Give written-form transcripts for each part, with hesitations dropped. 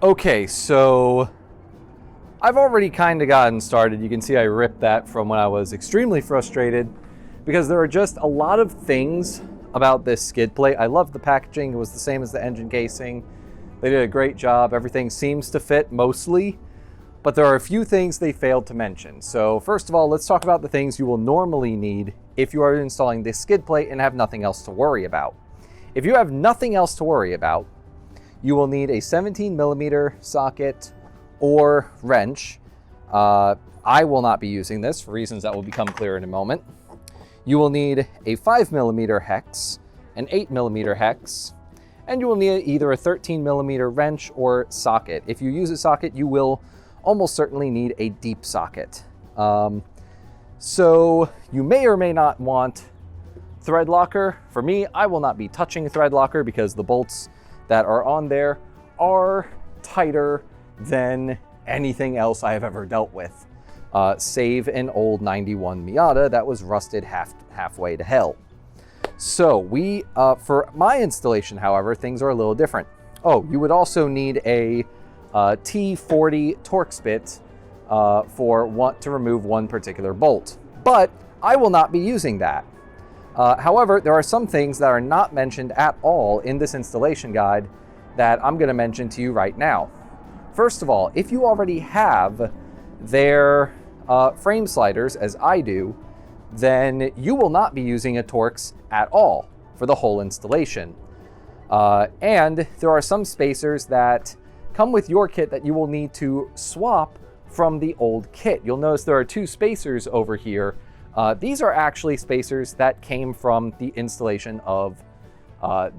Okay, so I've already kind of gotten started. You can see I ripped that from when I was extremely frustrated because there are just a lot of things about this skid plate. I love the packaging. It was the same as the engine casing. They did a great job. Everything seems to fit mostly, but there are a few things they failed to mention. So first of all, let's talk about the things you will normally need if you are installing this skid plate and have nothing else to worry about. If you have nothing else to worry about, you will need a 17mm socket or wrench. I will not be using this for reasons that will become clear in a moment. You will need a 5mm hex, an 8mm hex, and you will need either a 13mm wrench or socket. If you use a socket, you will almost certainly need a deep socket. So you may or may not want thread locker. For me, I will not be touching thread locker because the bolts that are on there are tighter than anything else I have ever dealt with, save an old 91 Miata that was rusted halfway to hell. So for my installation, however, things are a little different. Oh, you would also need a T40 torx bit to remove one particular bolt, but I will not be using that. However, there are some things that are not mentioned at all in this installation guide that I'm going to mention to you right now. First of all, if you already have their frame sliders, as I do, then you will not be using a torx at all for the whole installation. And there are some spacers that come with your kit that you will need to swap from the old kit. You'll notice there are two spacers over here. These are actually spacers that came from the installation of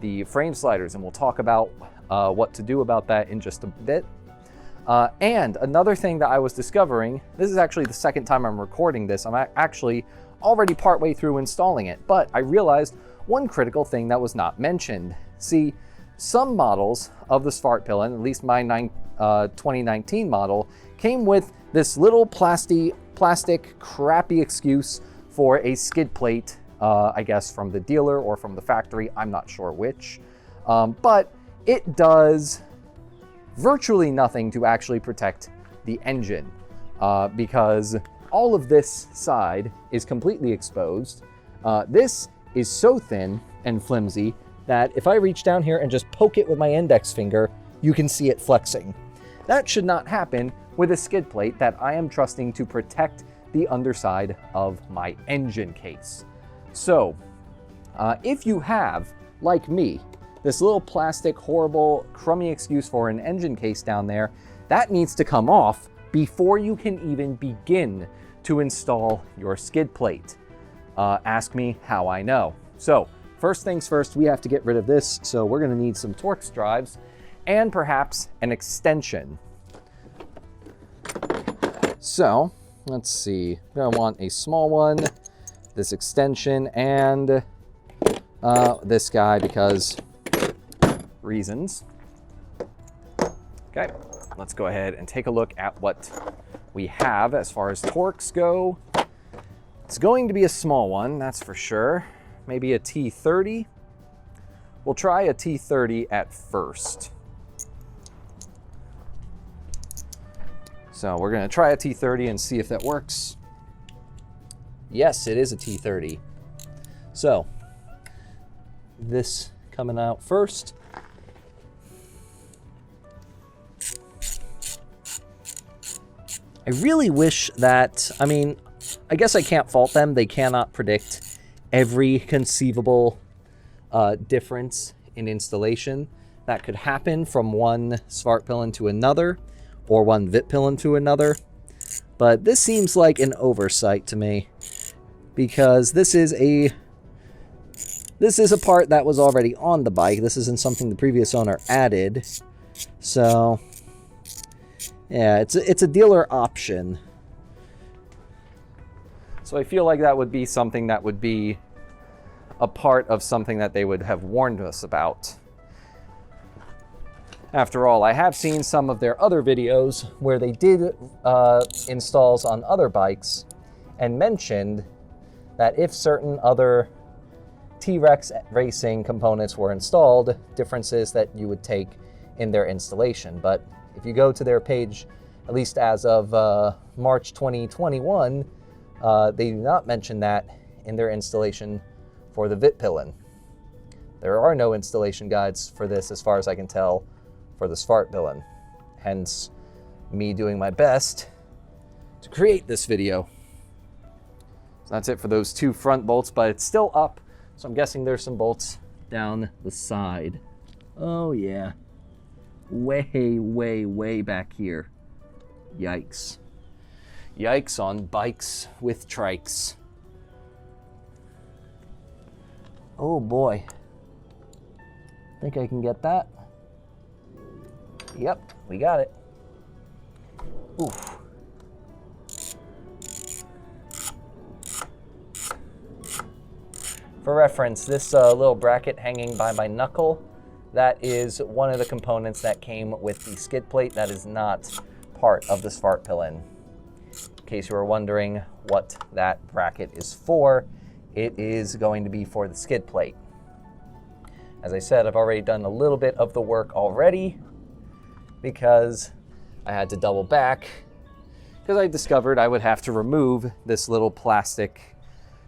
the frame sliders, and we'll talk about what to do about that in just a bit. And another thing that I was discovering, this is actually the second time I'm recording this, I'm actually already partway through installing it, but I realized one critical thing that was not mentioned. See, some models of the Svartpilen, at least my 2019 model, came with this little plastic crappy excuse for a skid plate, I guess from the dealer or from the factory, I'm not sure which, but it does virtually nothing to actually protect the engine because all of this side is completely exposed. This is so thin and flimsy that if I reach down here and just poke it with my index finger, you can see it flexing. That should not happen with a skid plate that I am trusting to protect the underside of my engine case. So if you have, like me, this little plastic, horrible, crummy excuse for an engine case down there, that needs to come off before you can even begin to install your skid plate. Ask me how I know. So first things first, we have to get rid of this. So we're gonna need some torx drives and perhaps an extension. So let's see, I'm gonna want a small one, this extension, and this guy because reasons. Okay, let's go ahead and take a look at what we have as far as torx go. It's going to be a small one, that's for sure. Maybe a T30. We'll try a T30 at first. So we're gonna try a T30 and see if that works. Yes, it is a T30. So this coming out first. I really wish that, I mean, I guess I can't fault them. They cannot predict every conceivable difference in installation that could happen from one Svartpilen to another or one Vitpilen to another. But this seems like an oversight to me because this is a part that was already on the bike. This isn't something the previous owner added. So yeah, it's a dealer option. So I feel like that would be something that would be a part of something that they would have warned us about. After all, I have seen some of their other videos where they did installs on other bikes and mentioned that if certain other T-Rex racing components were installed, differences that you would take in their installation. But If you go to their page, at least as of March 2021, they do not mention that in their installation for the Svartpilen. There are no installation guides for this, as far as I can tell, for the Svartpilen. Hence, me doing my best to create this video. So that's it for those two front bolts, but it's still up, so I'm guessing there's some bolts down the side. Oh yeah, way, way, way back here. Yikes. Yikes on bikes with trikes. Oh boy. Think I can get that? Yep, we got it. Oof. For reference, this little bracket hanging by my knuckle, that is one of the components that came with the skid plate. That is not part of the Svartpilen. In case you were wondering what that bracket is for, it is going to be for the skid plate. As I said, I've already done a little bit of the work already because I had to double back because I discovered I would have to remove this little plastic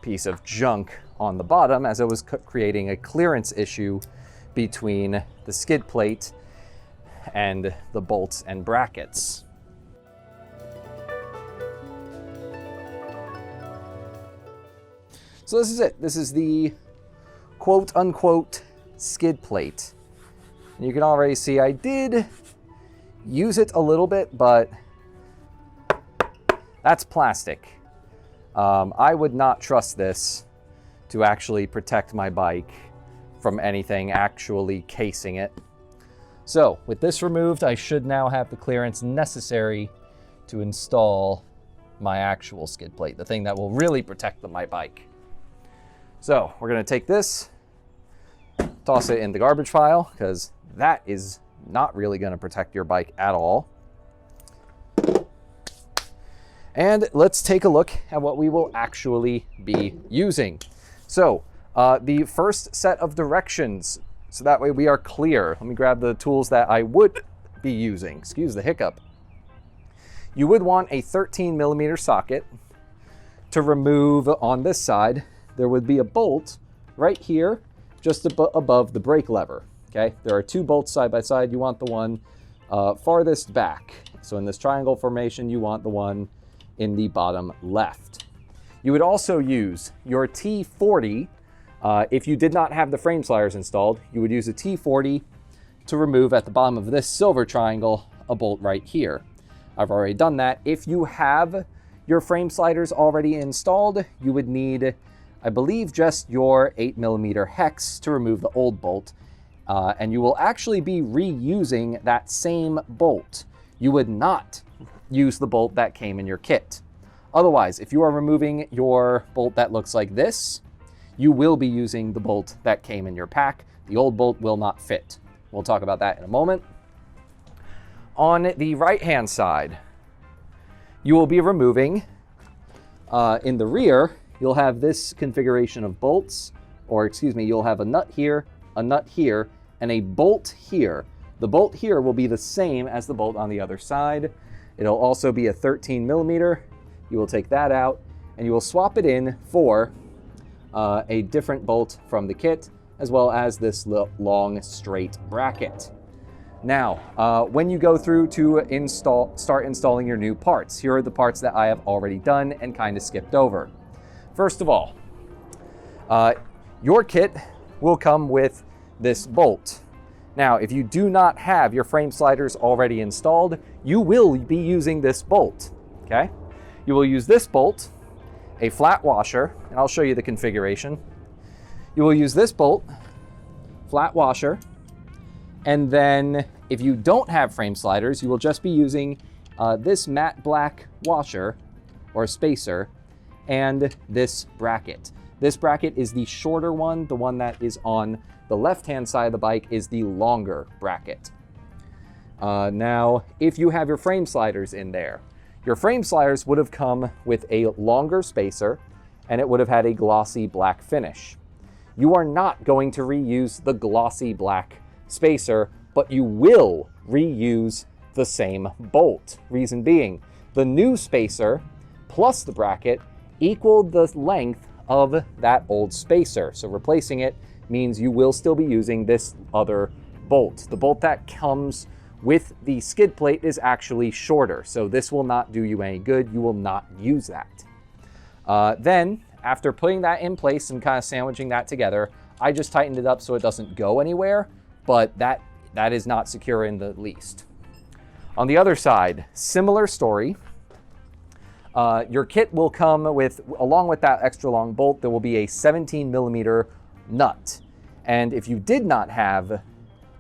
piece of junk on the bottom as it was creating a clearance issue between the skid plate and the bolts and brackets. So this is it. This is the quote unquote skid plate. And you can already see I did use it a little bit, but that's plastic. I would not trust this to actually protect my bike from anything actually casing it. So with this removed, I should now have the clearance necessary to install my actual skid plate, the thing that will really protect my bike. So we're gonna take this, toss it in the garbage pile, because that is not really gonna protect your bike at all. And let's take a look at what we will actually be using. So the first set of directions, so that way we are clear. Let me grab the tools that I would be using. Excuse the hiccup. You would want a 13mm socket to remove on this side. There would be a bolt right here, just above the brake lever, okay? There are two bolts side by side. You want the one farthest back. So in this triangle formation, you want the one in the bottom left. You would also use your T40. If you did not have the frame sliders installed, you would use a T40 to remove at the bottom of this silver triangle a bolt right here. I've already done that. If you have your frame sliders already installed, you would need, I believe, just your 8mm hex to remove the old bolt. And you will actually be reusing that same bolt. You would not use the bolt that came in your kit. Otherwise, if you are removing your bolt that looks like this, you will be using the bolt that came in your pack. The old bolt will not fit. We'll talk about that in a moment. On the right-hand side, you will be removing, in the rear, you'll have this configuration of bolts, or excuse me, you'll have a nut here, and a bolt here. The bolt here will be the same as the bolt on the other side. It'll also be a 13mm. You will take that out and you will swap it in for a different bolt from the kit, as well as this long straight bracket. Now, when you go through to start installing your new parts, here are the parts that I have already done and kind of skipped over. First of all, your kit will come with this bolt. Now, if you do not have your frame sliders already installed, you will be using this bolt, okay? You will use this bolt, a flat washer, and I'll show you the configuration. You will use this bolt, flat washer, and then if you don't have frame sliders, you will just be using this matte black washer or spacer and this bracket. This bracket is the shorter one. The one that is on the left-hand side of the bike is the longer bracket. Now, if you have your frame sliders in there, your frame sliders would have come with a longer spacer and it would have had a glossy black finish. You are not going to reuse the glossy black spacer, but you will reuse the same bolt. Reason being, the new spacer plus the bracket equaled the length of that old spacer. So replacing it means you will still be using this other bolt. The bolt that comes with the skid plate is actually shorter, so this will not do you any good. You will not use that. Then, after putting that in place and kind of sandwiching that together, I just tightened it up so it doesn't go anywhere, but that is not secure in the least. On the other side, similar story. Your kit will come with, along with that extra long bolt, there will be a 17mm nut. And if you did not have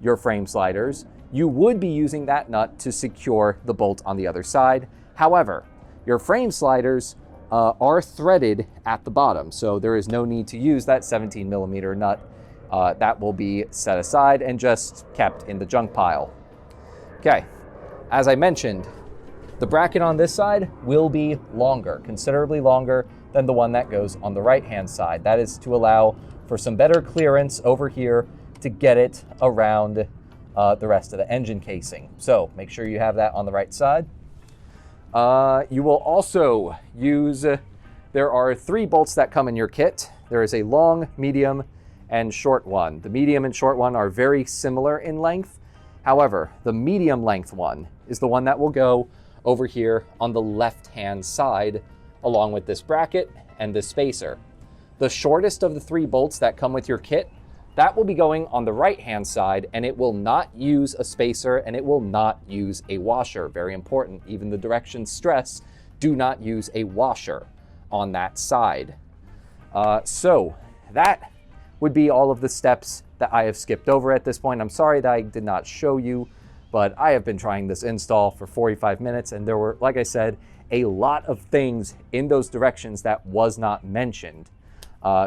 your frame sliders, you would be using that nut to secure the bolt on the other side. However, your frame sliders are threaded at the bottom, so there is no need to use that 17mm nut. That will be set aside and just kept in the junk pile. Okay, as I mentioned, the bracket on this side will be longer, considerably longer than the one that goes on the right-hand side. That is to allow for some better clearance over here to get it around the rest of the engine casing. So make sure you have that on the right side. You will also use, there are 3 bolts that come in your kit. There is a long, medium, and short one. The medium and short one are very similar in length. However, the medium length one is the one that will go over here on the left-hand side, along with this bracket and this spacer. The shortest of the 3 bolts that come with your kit, that will be going on the right-hand side, and it will not use a spacer and it will not use a washer. Very important, even the directions stress, do not use a washer on that side. So that would be all of the steps that I have skipped over at this point. I'm sorry that I did not show you, but I have been trying this install for 45 minutes and there were, like I said, a lot of things in those directions that was not mentioned.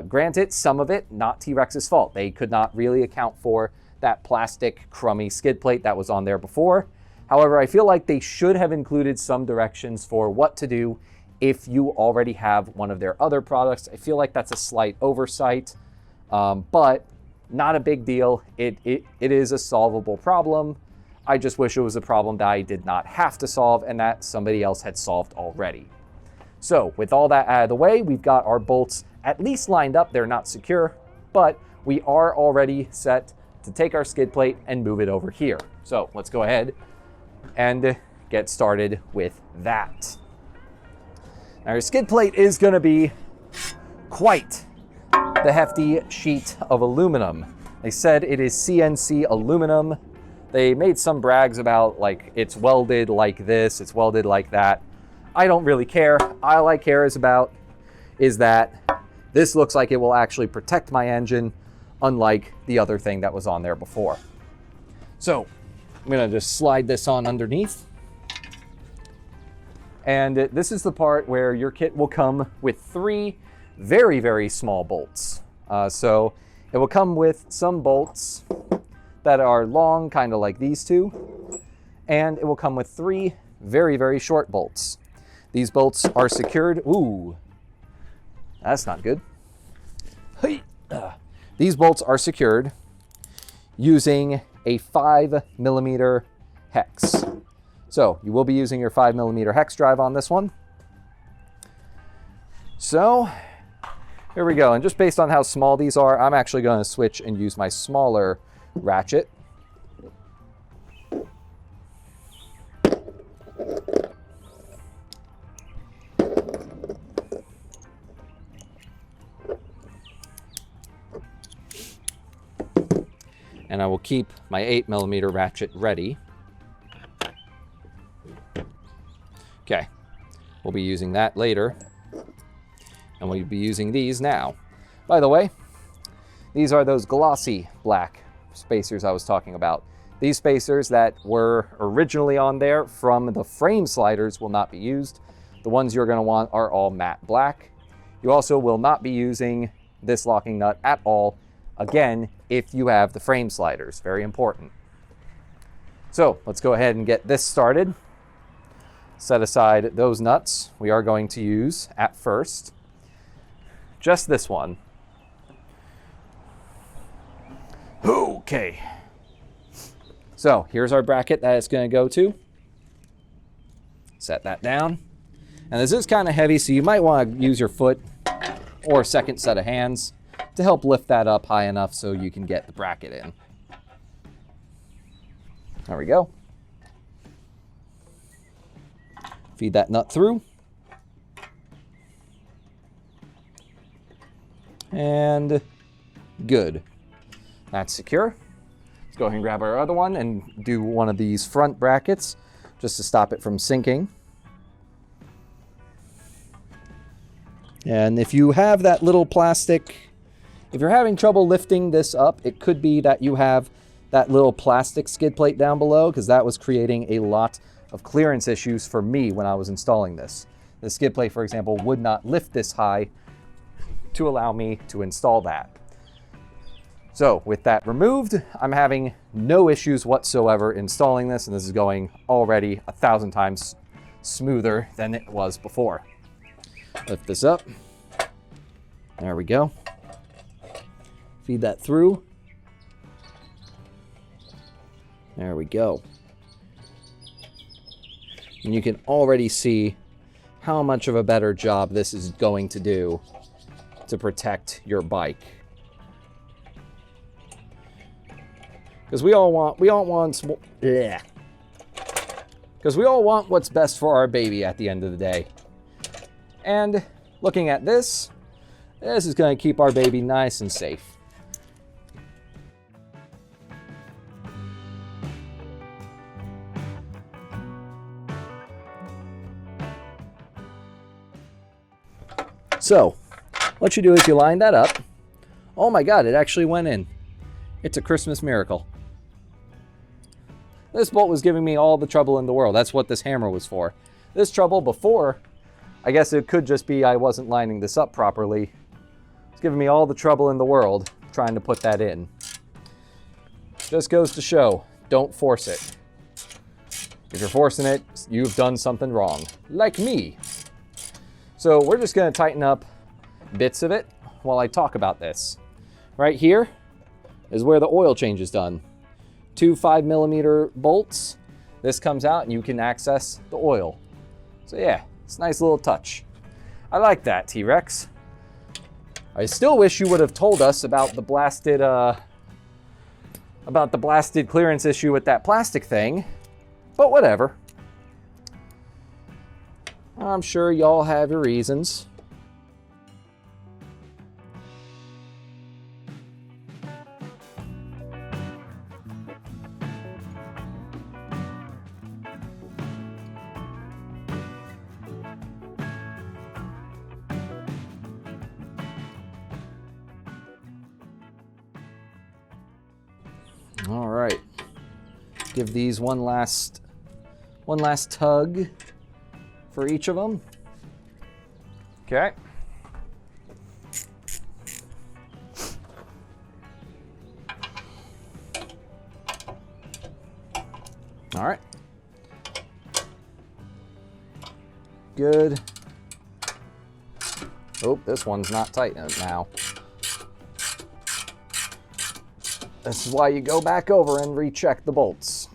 Granted, some of it not T-Rex's fault. They could not really account for that plastic crummy skid plate that was on there before. However, I feel like they should have included some directions for what to do if you already have one of their other products. I feel like that's a slight oversight, but not a big deal. It is a solvable problem. I just wish it was a problem that I did not have to solve and that somebody else had solved already. So with all that out of the way, we've got our bolts at least lined up. They're not secure, but we are already set to take our skid plate and move it over here. So let's go ahead and get started with that. Now our skid plate is gonna be quite the hefty sheet of aluminum. They said it is CNC aluminum. They made some brags about like it's welded like this, it's welded like that. I don't really care. All I care is that this looks like it will actually protect my engine, unlike the other thing that was on there before. So I'm gonna just slide this on underneath. And this is the part where your kit will come with 3 very, very small bolts. So it will come with some bolts that are long, kind of like these 2, and it will come with 3 very, very short bolts. These bolts are secured. Ooh, that's not good. These bolts are secured using a 5mm hex. So you will be using your 5mm hex drive on this one. So here we go. And just based on how small these are, I'm actually going to switch and use my smaller ratchet. And I will keep my 8mm ratchet ready. Okay, we'll be using that later. And we'll be using these now. By the way, these are those glossy black spacers I was talking about. These spacers that were originally on there from the frame sliders will not be used. The ones you're going to want are all matte black. You also will not be using this locking nut at all, again, if you have the frame sliders. Very important. So let's go ahead and get this started. Set aside those nuts. We are going to use, at first, just this one. Okay. So here's our bracket that it's going to go to. Set that down. And this is kind of heavy, so you might want to use your foot or a second set of hands to help lift that up high enough so you can get the bracket in. There we go. Feed that nut through. And good. That's secure. Let's go ahead and grab our other one and do one of these front brackets just to stop it from sinking. And if you have that little plastic, if you're having trouble lifting this up, it could be that you have that little plastic skid plate down below, because that was creating a lot of clearance issues for me when I was installing this. The skid plate, for example, would not lift this high to allow me to install that. So with that removed, I'm having no issues whatsoever installing this, and this is going already 1,000 times smoother than it was before. Lift this up. There we go. Feed that through. There we go. And you can already see how much of a better job this is going to do to protect your bike. Because we all want what's best for our baby at the end of the day. And looking at this, this is going to keep our baby nice and safe. So, what you do is you line that up. Oh my God, it actually went in. It's a Christmas miracle. This bolt was giving me all the trouble in the world. That's what this hammer was for. This trouble before, I guess it could just be I wasn't lining this up properly. It's giving me all the trouble in the world trying to put that in. Just goes to show, don't force it. If you're forcing it, you've done something wrong, like me. So we're just gonna tighten up bits of it while I talk about this. Right here is where the oil change is done. 2 5mm bolts. This comes out and you can access the oil. So yeah, it's a nice little touch. I like that, T-Rex. I still wish you would have told us about the blasted clearance issue with that plastic thing, but whatever. I'm sure y'all have your reasons. All right, give these one last tug for each of them. Okay. All right. Good. Oh, this one's not tight now. This is why you go back over and recheck the bolts.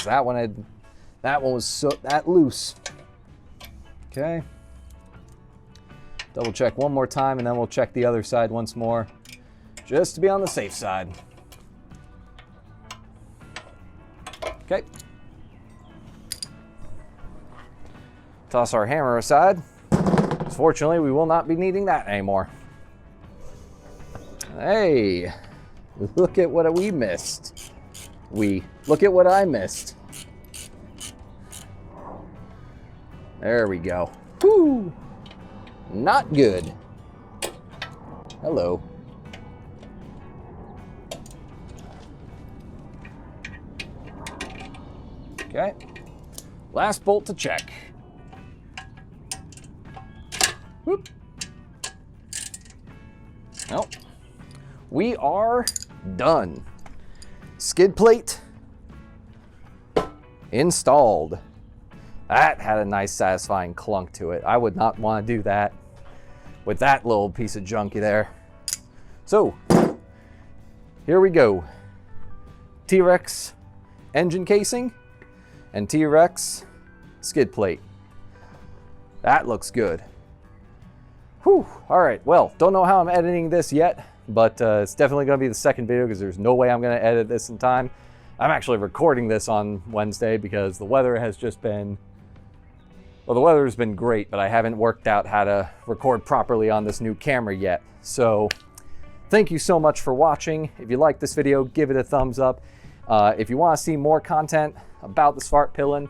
That one was that loose. Okay. Double check one more time and then we'll check the other side once more, just to be on the safe side. Okay. Toss our hammer aside. Fortunately, we will not be needing that anymore. Hey, look at what we missed. Look at what I missed. There we go. Whew. Not good. Hello. Okay. Last bolt to check. Whoop. Nope. We are done. Skid plate installed. That had a nice satisfying clunk to it. I would not want to do that with that little piece of junky there. So, here we go. T-Rex engine casing and T-Rex skid plate. That looks good. Whew, all right, well, don't know how I'm editing this yet, but it's definitely gonna be the second video because there's no way I'm gonna edit this in time. I'm actually recording this on Wednesday because the weather has just been, well, the weather has been great, but I haven't worked out how to record properly on this new camera yet. So thank you so much for watching. If you like this video, give it a thumbs up. If you wanna see more content about the Svartpilen,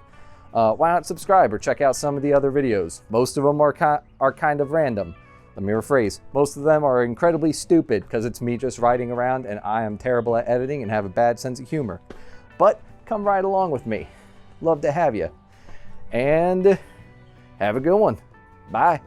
why not subscribe or check out some of the other videos. Most of them are kind of random. Let me rephrase. Most of them are incredibly stupid because it's me just riding around and I am terrible at editing and have a bad sense of humor. But come ride along with me. Love to have you. And have a good one. Bye.